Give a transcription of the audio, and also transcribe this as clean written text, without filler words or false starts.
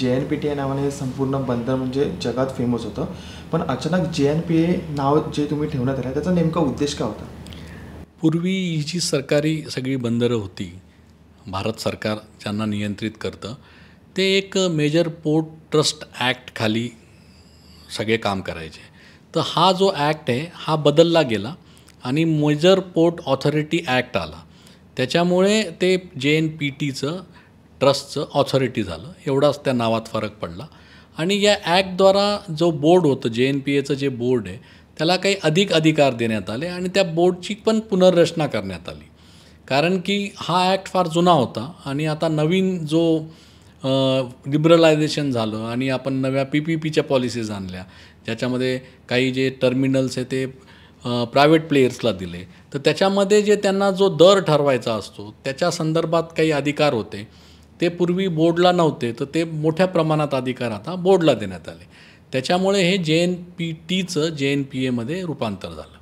JNPT या नावाने हे संपूर्ण बंदर म्हणजे जगात फेमस होतं. पण अचानक JNPA नाव जे तुम्ही ठेवण्यात आलं त्याचा नेमका उद्देश काय होता? पूर्वी ही जी सरकारी सगळी बंदरं होती, भारत सरकार ज्यांना नियंत्रित करतं, ते एक मेजर पोर्ट ट्रस्ट ॲक्ट खाली सगळे काम करायचे. तर हा जो ॲक्ट आहे हा बदलला गेला आणि मेजर पोर्ट ऑथॉरिटी ॲक्ट आला. त्याच्यामुळे ते JNPTचं ट्रस्टचं ऑथॉरिटी झालं. एवढाच त्या नावात फरक पडला. आणि या ॲक्टद्वारा जो बोर्ड होतं, JNPAचं जे बोर्ड आहे, त्याला काही अधिक अधिकार देण्यात आले आणि त्या बोर्डची पण पुनर्रचना करण्यात आली. कारण की हा ॲक्ट फार जुना होता आणि आता नवीन जो लिबरलायझेशन झालं आणि आपण नव्या PPPच्या पॉलिसीज आणल्या, ज्याच्यामध्ये काही जे टर्मिनल्स आहे ते प्रायव्हेट प्लेयर्सला दिले. तर त्याच्यामध्ये जे त्यांना जो दर ठरवायचा असतो त्याच्या संदर्भात काही अधिकार होते, ते पूर्वी बोर्डला नव्हते. तर ते मोठ्या प्रमाणात अधिकार आता बोर्डला देण्यात आले. त्याच्यामुळे हे JNPTचं JNPAमध्ये रूपांतर झालं.